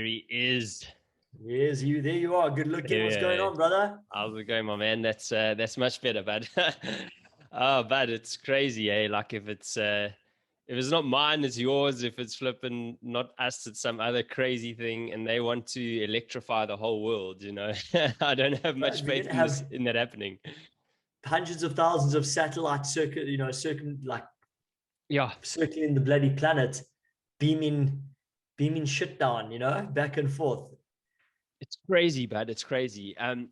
he is. Yes, there you are. Good looking. What's going Yeah. on, brother? How's it going, my man? That's much better, bud. Oh, but it's crazy, eh? Like if it's not mine, it's yours. If it's flipping not us, it's some other crazy thing, and they want to electrify the whole world. I don't have much But we're faith gonna in have that happening. hundreds of thousands of satellites Yeah, circling the bloody planet, beaming, beaming shit down, back and forth. it's crazy, bud. It's crazy. I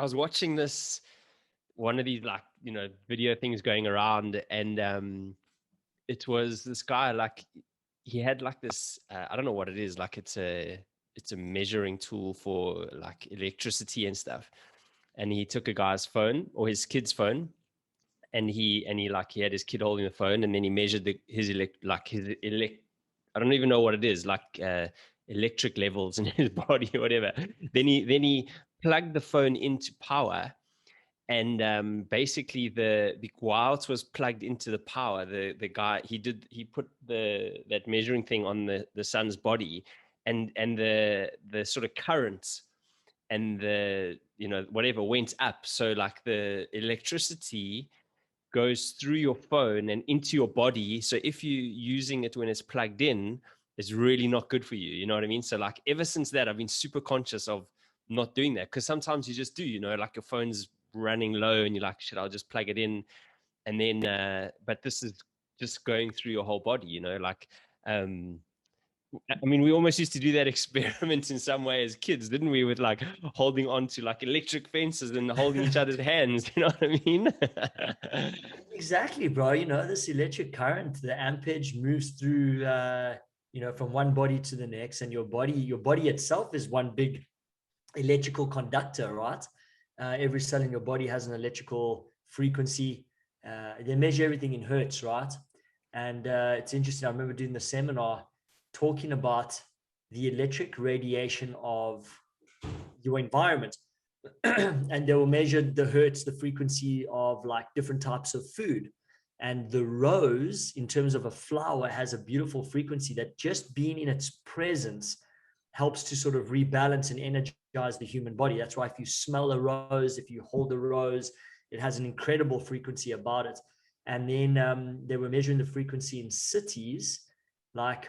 was watching one of these video things going around, and it was this guy, like he had like this I don't know what it is, like it's a measuring tool for like electricity and stuff, and he took a guy's phone or his kid's phone, and he had his kid holding the phone, and then he measured I don't even know what it is, like electric levels in his body or whatever. Then he plugged the phone into power, and basically while it was plugged into the power, the guy he put that measuring thing on the son's body, and the sort of current and the whatever went up, so like the electricity goes through your phone and into your body. So if you're using it when it's plugged in, it's really not good for you. You know what I mean? So like ever since that, I've been super conscious of not doing that, because sometimes you just do, like your phone's running low and you're like, shit, I'll just plug it in. And then, but this is just going through your whole body, like, I mean, we almost used to do that experiment in some way as kids, didn't we? With like holding on to like electric fences and holding each other's hands. You know what I mean? Exactly, bro. This electric current, the ampage moves through, from one body to the next, and your body itself is one big electrical conductor, right? Every cell in your body has an electrical frequency. They measure everything in hertz, right? And it's interesting. I remember doing the seminar talking about the electric radiation of your environment. And they will measure the hertz, the frequency of like different types of food. And the rose, in terms of a flower, has a beautiful frequency that just being in its presence helps to sort of rebalance and energize the human body. That's why if you smell a rose, if you hold a rose, it has an incredible frequency about it. And then they were measuring the frequency in cities, like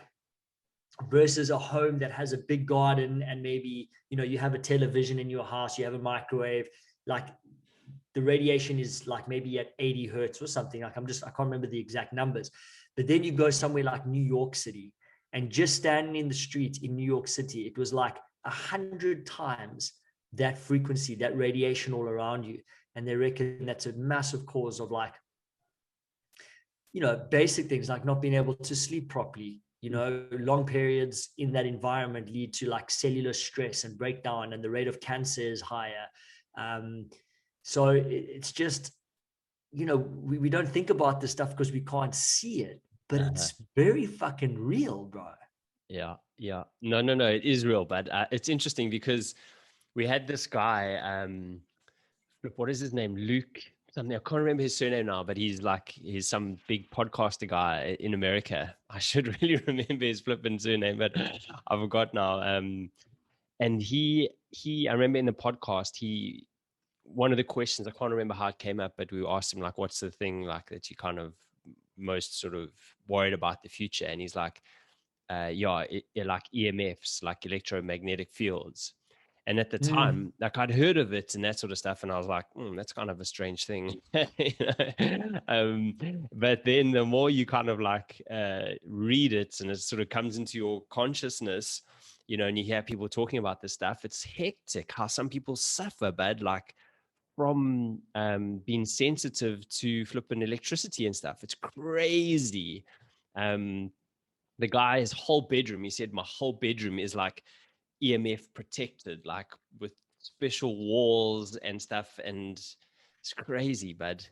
versus a home that has a big garden, and maybe you have a television in your house, you have a microwave, like the radiation is like maybe at 80 hertz or something. Like I can't remember the exact numbers. But then you go somewhere like New York City, and just standing in the street in New York City, it was like 100 times that frequency, that radiation all around you. And they reckon that's a massive cause of like, basic things like not being able to sleep properly. Long periods in that environment lead to like cellular stress and breakdown, and the rate of cancer is higher. So it's just, we don't think about this stuff because we can't see it, but it's very fucking real, bro. Yeah. No, it is real, but it's interesting because we had this guy, what is his name? Luke something. I can't remember his surname now, but he's some big podcaster guy in America. I should really remember his flipping surname, but I forgot now. And I remember in the podcast, one of the questions, I can't remember how it came up, but we asked him like, what's the thing like that you kind of most sort of worried about the future? And he's like, like EMFs, like electromagnetic fields. And at the time, like I'd heard of it and that sort of stuff, and I was like, that's kind of a strange thing. But then the more you kind of like read it, and it sort of comes into your consciousness, and you hear people talking about this stuff, it's hectic how some people suffer, bad, like from being sensitive to flipping electricity and stuff. It's crazy. The guy's whole bedroom, he said, my whole bedroom is like EMF protected, like with special walls and stuff. And it's crazy, but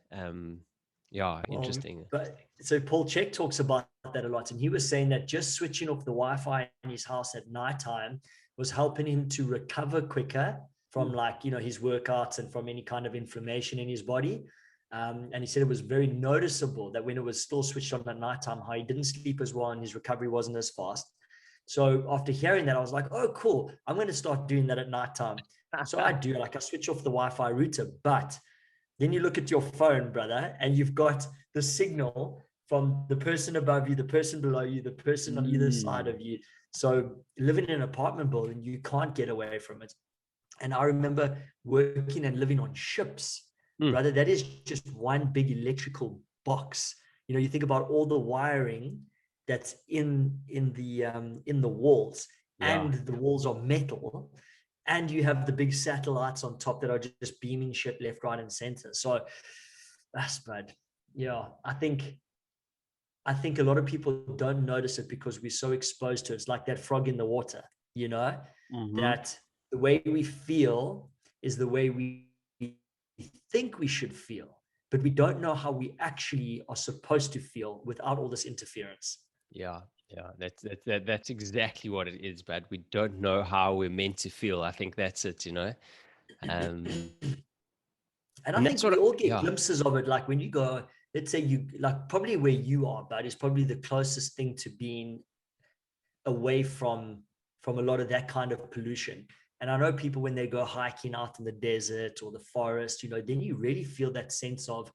interesting. But so Paul Check talks about that a lot, and he was saying that just switching off the Wi-Fi in his house at nighttime was helping him to recover quicker from his workouts and from any kind of inflammation in his body. And he said it was very noticeable that when it was still switched on at nighttime, how he didn't sleep as well and his recovery wasn't as fast. So after hearing that, I was like, oh, cool. I'm going to start doing that at nighttime. So I do, like I switch off the Wi-Fi router, but then you look at your phone, brother, and you've got the signal from the person above you, the person below you, the person on either side of you. So living in an apartment building, you can't get away from it. And I remember working and living on ships, brother. That is just one big electrical box. You know, you think about all the wiring that's in the walls, Yeah. and the walls are metal, and you have the big satellites on top that are just beaming shit left, right, and center. So that's bad. Yeah, I think a lot of people don't notice it because we're so exposed to it. It's like that frog in the water, you know, Mm-hmm. that the way we feel is the way we think we should feel, but we don't know how we actually are supposed to feel without all this interference. Yeah, yeah, that's exactly what it is, but we don't know how we're meant to feel. I think that's it, you know. Um, And I and that's think what, we all get yeah, glimpses of it. Like when you go, let's say you like probably where you are, but it's probably the closest thing to being away from a lot of that kind of pollution. And I know people when they go hiking out in the desert or the forest, you know, then you really feel that sense of,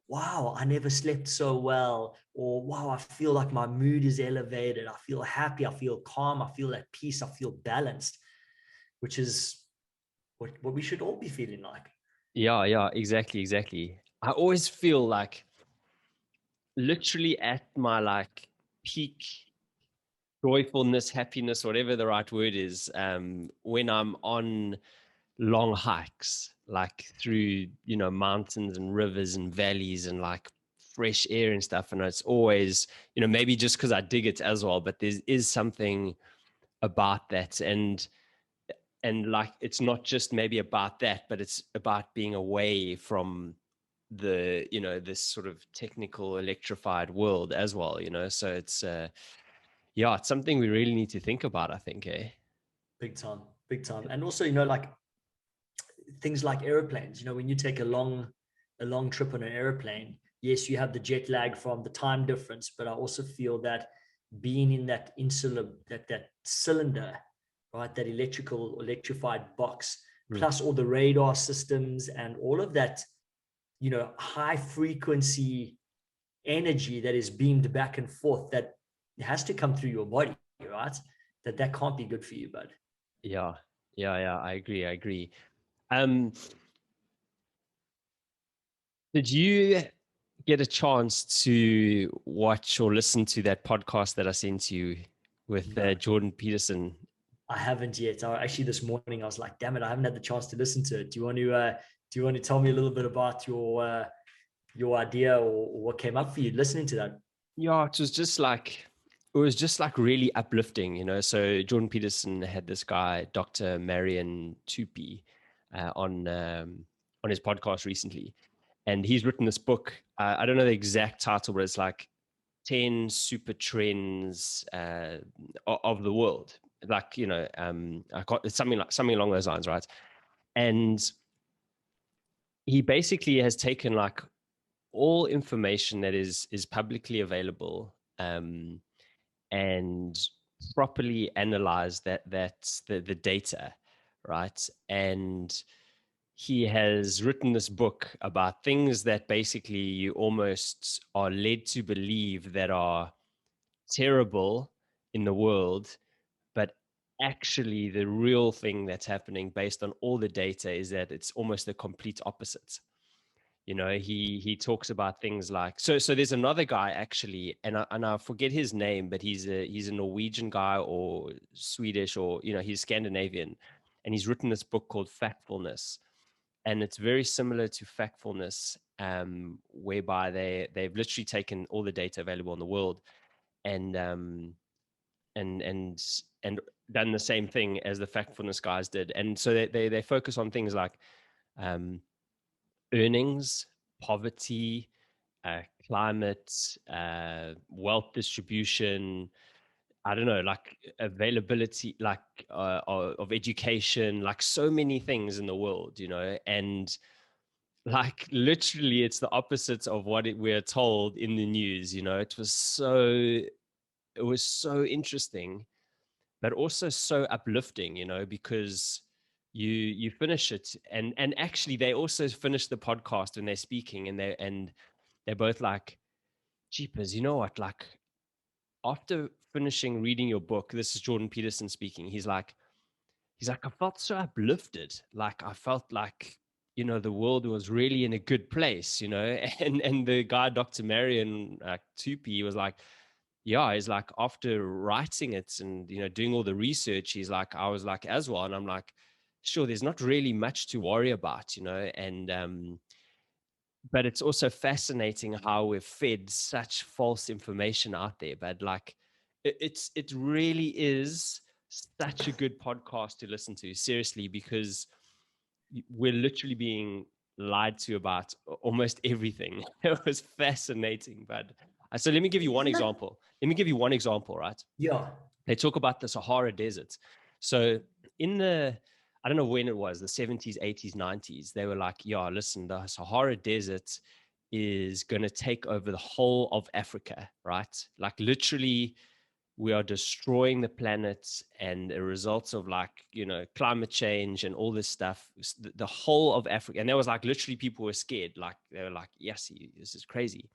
wow, I never slept so well, or wow, I feel like my mood is elevated. I feel happy. I feel calm. I feel at peace. I feel balanced, which is what we should all be feeling like. yeah, exactly. I always feel like literally at my like peak joyfulness, happiness, whatever the right word is, when I'm on long hikes, like through, you know, mountains and rivers and valleys and like fresh air and stuff. And it's always, you know, maybe just because I dig it as well, but there is something about that. And like, it's not just maybe about that, but it's about being away from the, you know, this sort of technical electrified world as well, you know. So it's yeah, it's something we really need to think about, I think, eh? Big time, big time. And also, you know, like things like airplanes, you know, when you take a long trip on an airplane, yes, you have the jet lag from the time difference, but I also feel that being in that insular that cylinder, right, that electrified box, Mm. plus all the radar systems and all of that, you know, high frequency energy that is beamed back and forth, that has to come through your body, right? That can't be good for you, bud. Yeah, yeah, I agree. Um, did you get a chance to watch or listen to that podcast that I sent you with No, Jordan Peterson? I haven't yet. Actually, this morning I was like, damn it, I haven't had the chance to listen to it. Do you want to tell me a little bit about your idea, or what came up for you listening to that? Yeah, it was just like really uplifting, you know. So Jordan Peterson had this guy, Dr. Marion Tupy, on his podcast recently, and he's written this book. I don't know the exact title, but it's like 10 super trends of the world. Like, you know, it's something along those lines, right? And he basically has taken like all information that is publicly available, and properly analyze that's the data, right? And he has written this book about things that basically you almost are led to believe that are terrible in the world, but actually the real thing that's happening based on all the data is that it's almost the complete opposite. You know, he talks about things like, so there's another guy actually, and I forget his name, but he's a Norwegian guy or Swedish, or, you know, he's Scandinavian, and he's written this book called Factfulness, and it's very similar to Factfulness, whereby they've literally taken all the data available in the world, and and and and done the same thing as the Factfulness guys did. And so they focus on things like um earnings, poverty, climate, wealth distribution. I don't know, like availability, like of education, like so many things in the world, you know. And like literally it's the opposite of what we're told in the news. It was so interesting, but also so uplifting, because you finish it, and actually they also finish the podcast when they're speaking, and they're both like, jeepers, you know what, like after finishing reading your book, this is Jordan Peterson speaking, he's like, I felt so uplifted. Like I felt like, the world was really in a good place, and the guy, Dr. Marion Tupi, was like, yeah, he's like, after writing it and, doing all the research, he's like, I was like, as well. And I'm like, sure, there's not really much to worry about, and, but it's also fascinating how we've fed such false information out there. But like, it really is such a good podcast to listen to, seriously, because we're literally being lied to about almost everything. It was fascinating. But so let me give you one Isn't that? example. Let me give you one example, right? Yeah. They talk about the Sahara Desert. So in I don't know when it was, the 70s, 80s, 90s, they were like, yeah, listen, the Sahara Desert is going to take over the whole of Africa, right? Like literally, we are destroying the planet, and the results of like, climate change and all this stuff, the whole of Africa. And there was like literally people were scared. Like they were like, yes, this is crazy.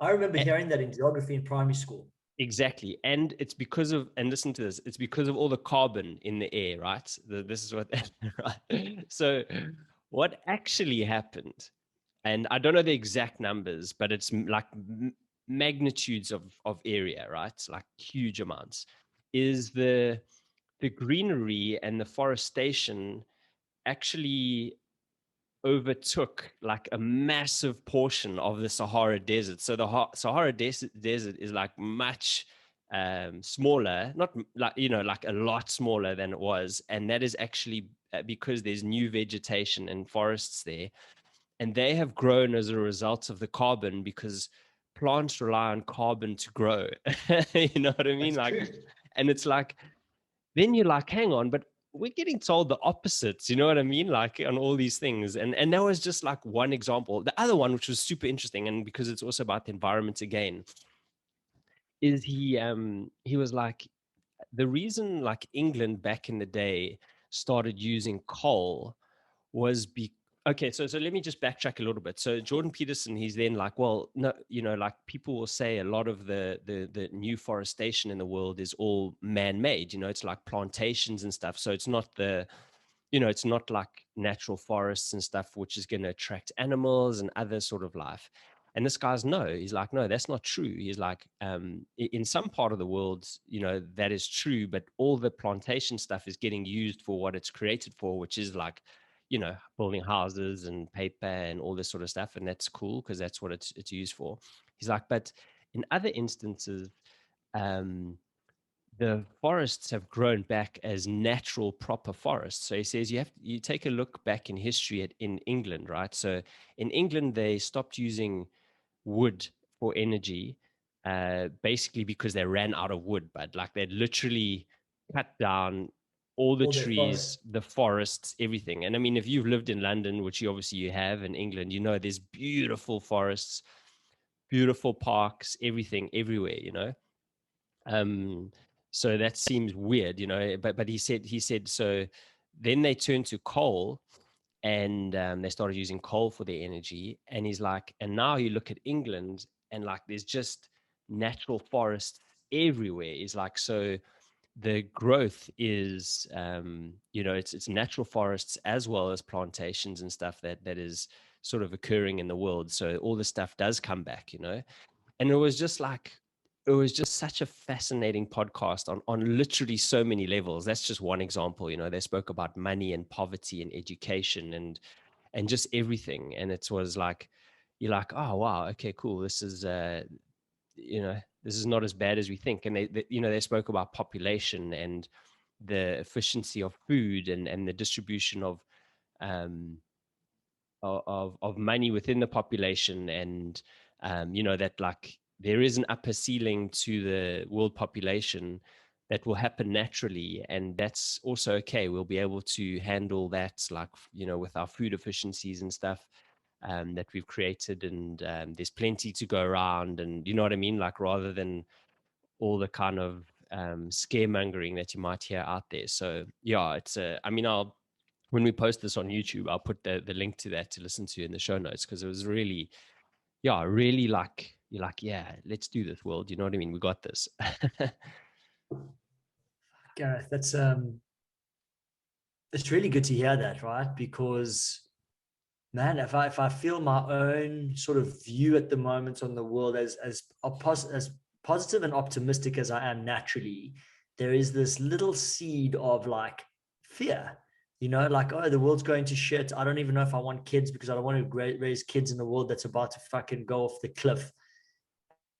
I remember hearing that in geography in primary school. Exactly. And it's because of, and listen to this, it's because of all the carbon in the air, right? This is what, right? So, what actually happened, and I don't know the exact numbers, but it's like magnitudes of area, right? Like huge amounts, is the greenery and the forestation actually overtook like a massive portion of the Sahara Desert. So the Sahara Desert is like much smaller, not like, like a lot smaller than it was. And that is actually because there's new vegetation and forests there. And they have grown as a result of the carbon, because plants rely on carbon to grow. You know what I mean? That's Like, true. and it's like, then you're like, hang on, but we're getting told the opposites, you know what I mean? Like on all these things. And that was just like one example. The other one, which was super interesting, and because it's also about the environment again, is he was like, the reason like England back in the day started using coal was okay, so let me just backtrack a little bit. So Jordan Peterson, he's then like, well, no, like people will say a lot of the new forestation in the world is all man-made, it's like plantations and stuff. So it's not it's not like natural forests and stuff, which is going to attract animals and other sort of life. And this guy's no, he's like, no, that's not true. He's like, in some part of the world, that is true, but all the plantation stuff is getting used for what it's created for, which is like, building houses and paper and all this sort of stuff. And that's cool because that's what it's used for. He's like, but in other instances, um, the forests have grown back as natural proper forests. So he says you take a look back in history in England, right? So in England they stopped using wood for energy, basically because they ran out of wood. But like they literally cut down all the All their trees, forests. the forests, everything. And I mean, if you've lived in London, which you have in England, there's beautiful forests, beautiful parks, everything everywhere. um so that seems weird, but he said so. Then they turned to coal, and they started using coal for their energy. And he's like, and now you look at England, and like there's just natural forests everywhere. He's like, so the growth is, it's natural forests as well as plantations and stuff that is sort of occurring in the world. So all this stuff does come back, and it was just such a fascinating podcast on literally so many levels. That's just one example. They spoke about money and poverty and education and just everything. And it was like, you're like, oh wow, okay, cool, this is this is not as bad as we think. And they spoke about population and the efficiency of food, and the distribution um of money within the population. And that like there is an upper ceiling to the world population that will happen naturally, and that's also okay. We'll be able to handle that, like with our food efficiencies and stuff. that we've created, and there's plenty to go around, and you know what I mean, like rather than all the kind of scaremongering that you might hear out there. So yeah, it's I mean, I'll when we post this on YouTube, I'll put the link to that to listen to in the show notes, because it was really, yeah, really like you're like, yeah, let's do this, world. You know what I mean? We got this. Gareth, that's it's really good to hear that, right? Because man, if I feel my own sort of view at the moment on the world as positive and optimistic as I am naturally, there is this little seed of like fear. You know, like, oh, the world's going to shit. I don't even know if I want kids because I don't want to raise kids in a world that's about to fucking go off the cliff.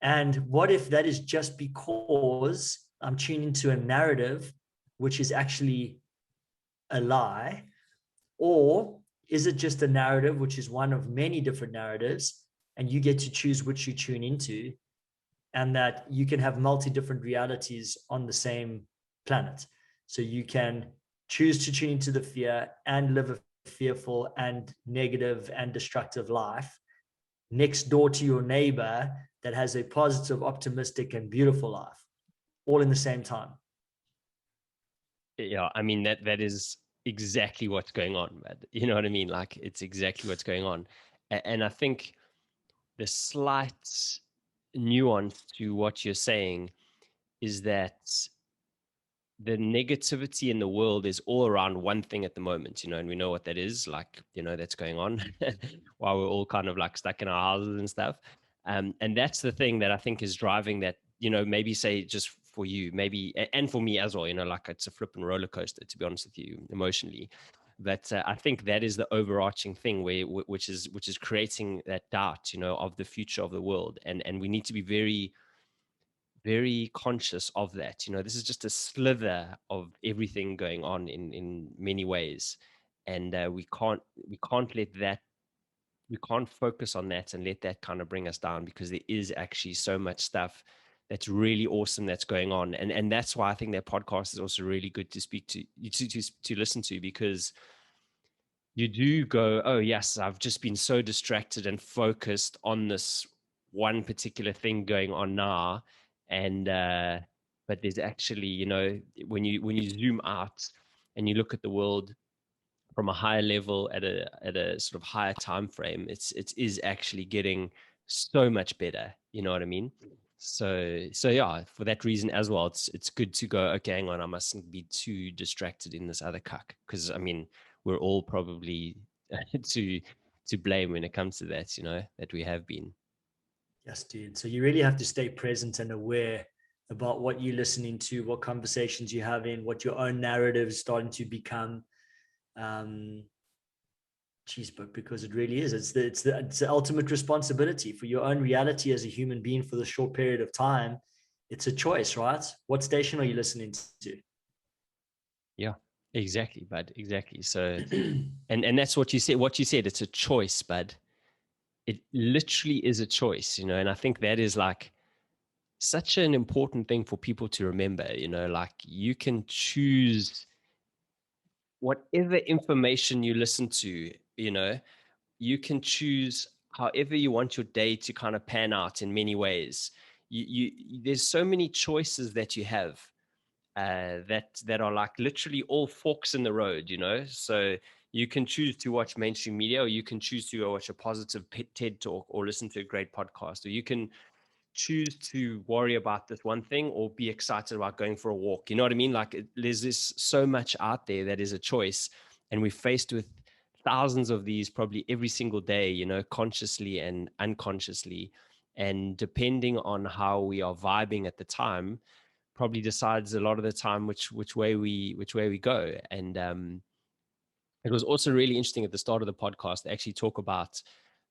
And what if that is just because I'm tuning into a narrative which is actually a lie? Or is it just a narrative, which is one of many different narratives, and you get to choose which you tune into, and that you can have multi different realities on the same planet? So you can choose to tune into the fear and live a fearful and negative and destructive life next door to your neighbor that has a positive, optimistic, and beautiful life, all in the same time. Yeah, I mean that is exactly what's going on, man. You know what I mean? Like it's exactly what's going on. And I think the slight nuance to what you're saying is that the negativity in the world is all around one thing at the moment, you know, and we know what that is, like, you know, that's going on while we're all kind of like stuck in our houses and stuff. And that's the thing that I think is driving that, you know, maybe say just for you, maybe, and for me as well, you know, like it's a flipping roller coaster, to be honest with you, emotionally. But I think that is the overarching thing which is creating that doubt, you know, of the future of the world. And we need to be very, very conscious of that. You know, this is just a slither of everything going on in many ways, and we can't let that we can't focus on that and let that kind of bring us down, because there is actually so much stuff that's really awesome that's going on, and that's why I think that podcast is also really good to speak to listen to, because you do go, oh yes, I've just been so distracted and focused on this one particular thing going on now. And but there's actually, you know, when you zoom out and you look at the world from a higher level at a sort of higher time frame, it is actually getting so much better. You know what I mean? So yeah, for that reason as well, it's good to go, okay, hang on, I mustn't be too distracted in this other cuck, because I mean, we're all probably to to blame when it comes to that, you know, that we have been. Yes, dude. So you really have to stay present and aware about what you're listening to, what conversations you're having, what your own narrative is starting to become. Um, Geez, but because it really is, it's the ultimate responsibility for your own reality as a human being for the short period of time. It's a choice, right? What station are you listening to? Yeah, exactly, bud, exactly. So and that's what you said, it's a choice, bud. It literally is a choice, you know, and I think that is like such an important thing for people to remember, you know, like you can choose whatever information you listen to, you know, you can choose however you want your day to kind of pan out in many ways. There's so many choices that you have, that are like literally all forks in the road, you know. So you can choose to watch mainstream media, or you can choose to go watch a positive TED talk, or listen to a great podcast, or you can choose to worry about this one thing or be excited about going for a walk. You know what I mean? Like there's this so much out there that is a choice, and we're faced with thousands of these probably every single day, you know, consciously and unconsciously. And depending on how we are vibing at the time, probably decides a lot of the time which way we go. And it was also really interesting at the start of the podcast to actually talk about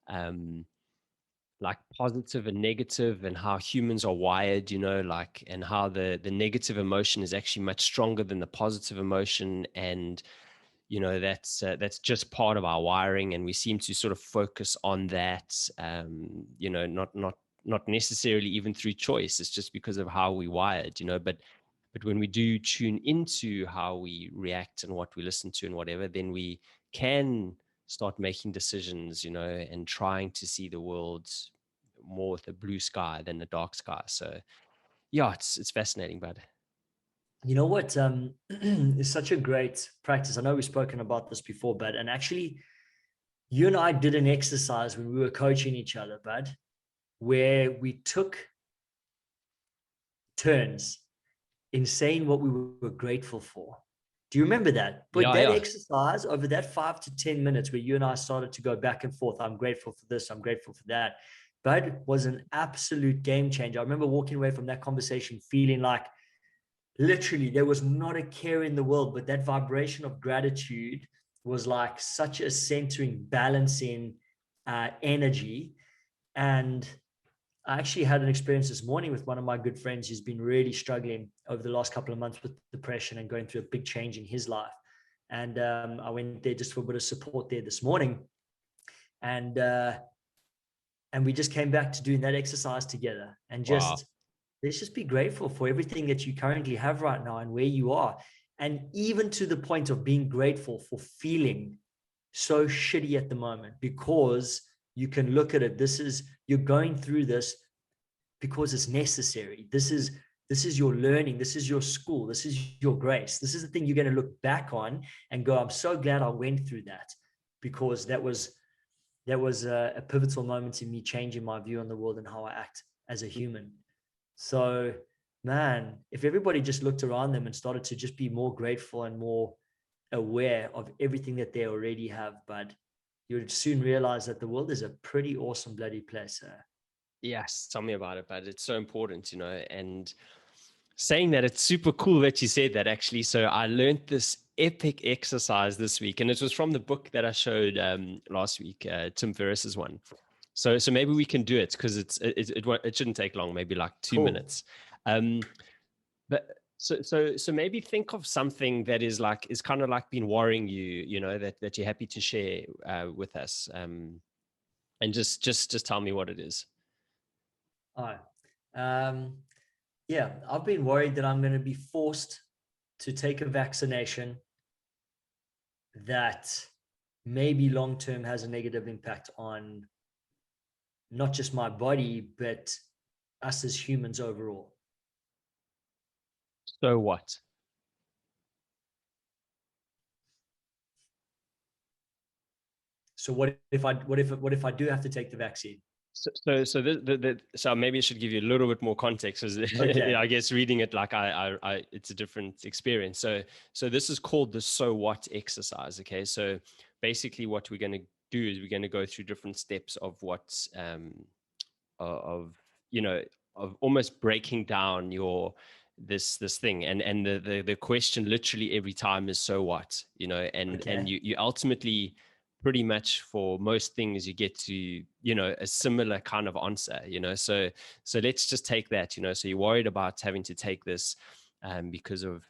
um, like positive and negative, and how humans are wired, you know, like, and how the negative emotion is actually much stronger than the positive emotion. And you know, that's just part of our wiring, and we seem to sort of focus on that, you know, not necessarily even through choice. It's just because of how we wired, you know. But when we do tune into how we react and what we listen to and whatever, then we can start making decisions, and trying to see the world more with a blue sky than a dark sky. So yeah, it's fascinating, bud. You know what? Is such a great practice. I know we've spoken about this before, but and actually, you and I did an exercise when we were coaching each other, bud, where we took turns in saying what we were grateful for. Do you remember that? But Yeah, that yeah. exercise over that 5 to 10 minutes where you and I started to go back and forth, I'm grateful for this, I'm grateful for that. But it was an absolute game changer. I remember walking away from that conversation feeling like literally there was not a care in the world, but that vibration of gratitude was like such a centering, balancing energy. And I actually had an experience this morning with one of my good friends who's been really struggling over the last couple of months with depression and going through a big change in his life. And I went there just for a bit of support there this morning, and we just came back to doing that exercise together. And Wow. just let's just be grateful for everything that you currently have right now and where you are, and even to the point of being grateful for feeling so shitty at the moment, because you can look at it. You're going through this because it's necessary. This is your learning. This is your school. This is your grace. This is the thing you're going to look back on and go, I'm so glad I went through that, because that was a pivotal moment in me changing my view on the world and how I act as a human. So, man, if everybody just looked around them and started to just be more grateful and more aware of everything that they already have, but you would soon realize that the world is a pretty awesome bloody place. Yes, tell me about it, but it's so important, and saying that, it's super cool that you said that, actually. So I learned this epic exercise this week, and it was from the book that I showed last week, Tim Ferriss's one. So maybe we can do it, because it shouldn't take long, maybe like 2 minutes. Cool. But so maybe think of something that is kind of like been worrying you, that you're happy to share with us, and just tell me what it is. All right. Yeah, I've been worried that I'm going to be forced to take a vaccination that maybe long term has a negative impact on not just my body, but us as humans overall. So what? So what if I do have to take the vaccine? So maybe I should give you a little bit more context, because Okay. I guess reading it, like it's a different experience. So this is called the so what exercise. Okay, so basically what we're going to do is we're going to go through different steps of what of you know of almost breaking down your this thing, and the question literally every time is so what, and Okay. you ultimately, pretty much for most things, you get to a similar kind of answer. So let's just take that. So you're worried about having to take this because of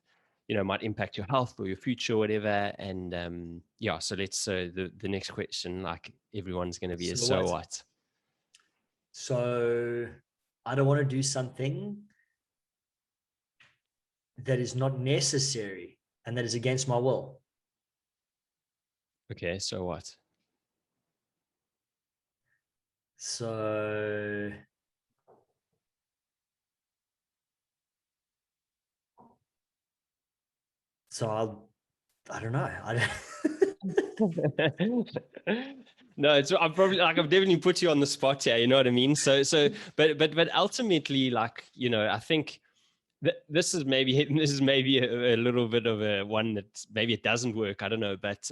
might impact your health or your future or whatever. And yeah, so the next question, like everyone's going to be, is So so what? what. So I don't want to do something that is not necessary and that is against my will. Okay, so what? So I don't know. I don't No, I've definitely put you on the spot here. You know what I mean? But ultimately, like, I think this is maybe a little bit of a one that maybe it doesn't work. I don't know, but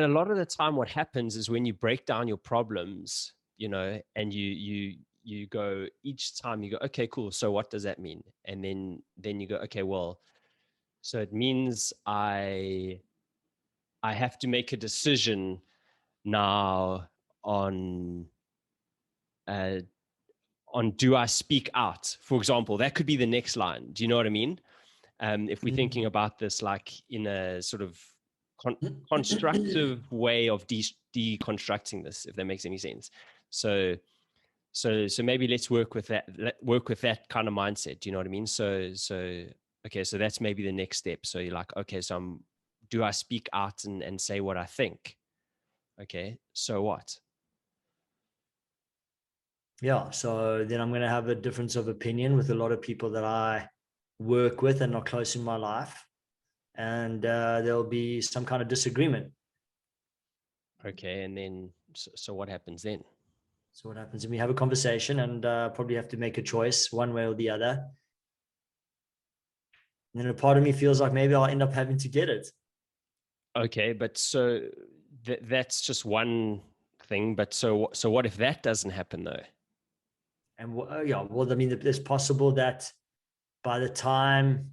a lot of the time, what happens is when you break down your problems, and you go, each time you go, okay, cool. So what does that mean? And then you go, okay, well, so it means I have to make a decision now on uh, do I speak out? For example, that could be the next line. Do you know what I mean? If we're thinking about this like in a sort of constructive way of deconstructing this, if that makes any sense. So maybe let's work with that. Work with that kind of mindset. Do you know what I mean? So okay, so that's maybe the next step. So you're like, okay, so I'm do I speak out and say what I think? Okay, so what? Yeah. So then I'm going to have a difference of opinion with a lot of people that I work with and are close in my life. And there'll be some kind of disagreement. Okay, and then so what happens then? So what happens? And we have a conversation and probably have to make a choice one way or the other. And then a part of me feels like maybe I'll end up having to get it. Okay, but so that's just one thing. But so what if that doesn't happen though? And yeah, well, I mean, it's possible that by the time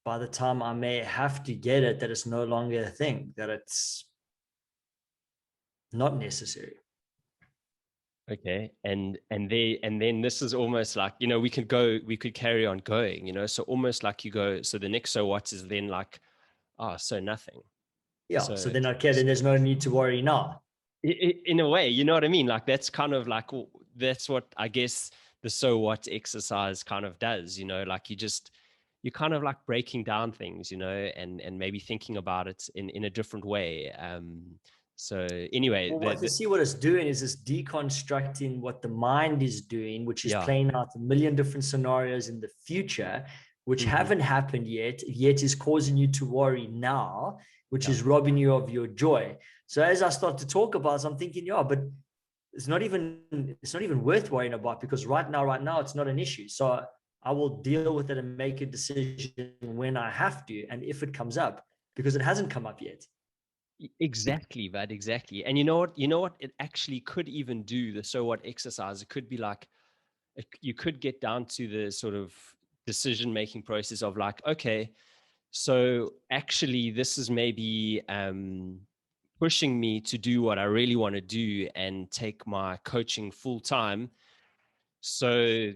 I may have to get it, that it's no longer a thing, that it's not necessary. Okay, and then this is almost like, we could carry on going, so almost like you go, so the next so what is then like, so nothing. Yeah. So So then, okay, then there's no need to worry now. in a way, you know what I mean? Like that's kind of like, that's what I guess the so what exercise kind of does, like you're kind of like breaking down things, and maybe thinking about it in a different way. So anyway, Well, what to see what it's doing is it's deconstructing what the mind is doing, which is yeah. playing out a million different scenarios in the future, which Hmm. haven't happened yet is causing you to worry now, which Yeah. is robbing you of your joy. So as I start to talk about it, I'm thinking, yeah, but it's not even worth worrying about, because right now, it's not an issue. So I will deal with it and make a decision when I have to, and if it comes up, because it hasn't come up yet. Exactly, but exactly. And it actually could even do the so what exercise. It could be like, you could get down to the sort of decision making process of like, okay, so actually this is maybe pushing me to do what I really want to do and take my coaching full time. So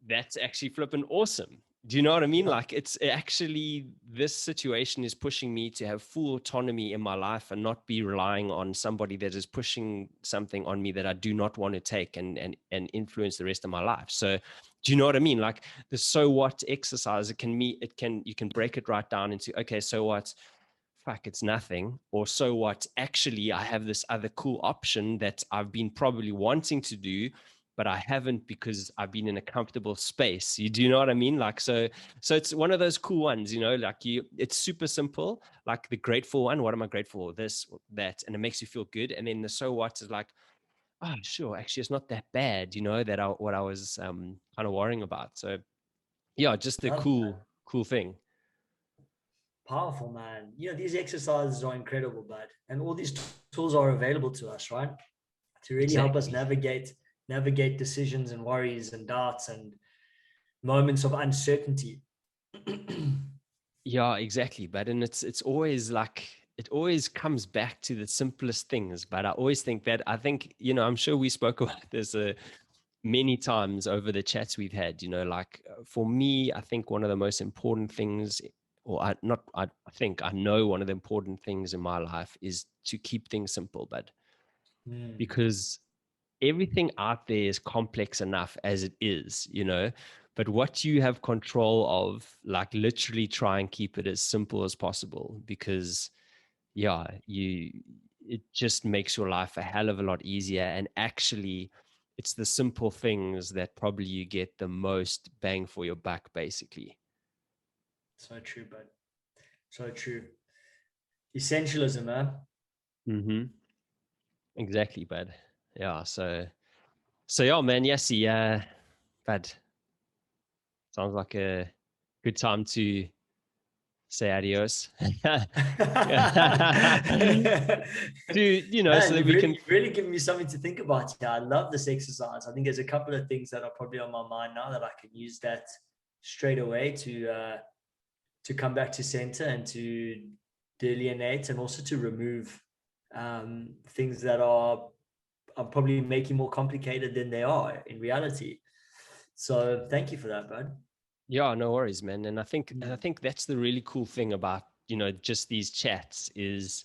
that's actually flipping awesome. Do you know what I mean? Yeah. Like, it's actually, this situation is pushing me to have full autonomy in my life and not be relying on somebody that is pushing something on me that I do not want to take and influence the rest of my life. So do you know what I mean? Like the so what exercise, you can break it right down into, okay, so what? Fuck, it's nothing. Or so what? Actually, I have this other cool option that I've been probably wanting to do, but I haven't because I've been in a comfortable space. You do know what I mean? Like, so it's one of those cool ones, like it's super simple, like the grateful one. What am I grateful for? This, that, and it makes you feel good. And then the so what is like, oh, sure, actually, it's not that bad, what I was kind of worrying about. So yeah, just a Love that. cool thing. Powerful, man. These exercises are incredible, bud. And all these tools are available to us, right? To really help us Exactly. navigate decisions and worries and doubts and moments of uncertainty. Yeah, exactly. But and it's always like, it always comes back to the simplest things. But I always think that, I think, I'm sure we spoke about this many times over the chats we've had, like, for me, I think one of the most important things, or I not I think I know one of the important things in my life is to keep things simple, but Mm, because everything out there is complex enough as it is, but what you have control of, like, literally try and keep it as simple as possible, because yeah, it just makes your life a hell of a lot easier. And actually, it's the simple things that probably you get the most bang for your buck, basically. so true, bud. So true. Essentialism, man. Mm-hmm. Exactly, bud. Yeah, so yeah, man. Yes, yeah, bud. Sounds like a good time to say adios. Dude, so Man, that we can. you've really given me something to think about here. I love this exercise. I think there's a couple of things that are probably on my mind now that I can use that straight away to come back to center and to delineate, and also to remove things that are probably making more complicated than they are in reality. So thank you for that, bud. Yeah, no worries, man. And I Mm. think that's the really cool thing about, just these chats is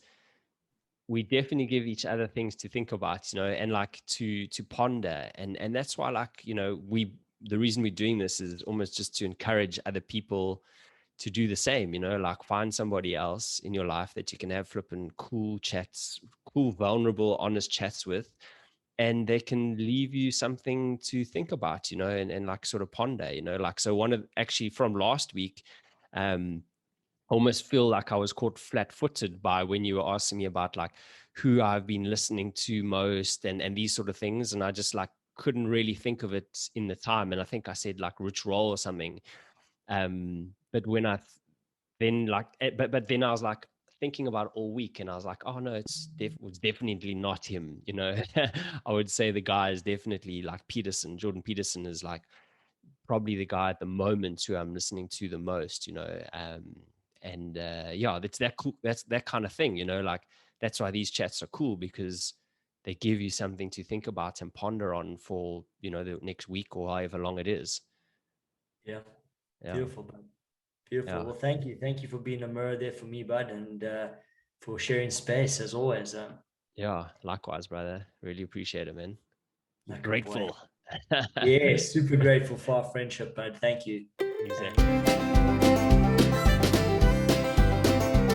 we definitely give each other things to think about, and like to ponder. And that's why, like, the reason we're doing this is almost just to encourage other people to do the same, like find somebody else in your life that you can have flipping cool chats, cool, vulnerable, honest chats with, and they can leave you something to think about, and like sort of ponder, like, so one of actually from last week, almost feel like I was caught flat-footed by when you were asking me about like who I've been listening to most and these sort of things, and I just like couldn't really think of it in the time, and I think I said like Rich Roll or something. But when I then like, but then I was like thinking about it all week, and I was like, oh no, it's definitely not him. I would say the guy is definitely like Peterson. Jordan Peterson is like probably the guy at the moment who I'm listening to the most. And yeah, that's that cool. That's that kind of thing. Like that's why these chats are cool, because they give you something to think about and ponder on for the next week or however long it is. Yeah. Yeah, Beautiful, bud. Beautiful. yeah. Well, thank you. Thank you for being a mirror there for me, bud, and for sharing space as always. Yeah, likewise, brother. Really appreciate it, man. Like a boy. Grateful. Yeah, super grateful for our friendship, bud. Thank you. Exactly.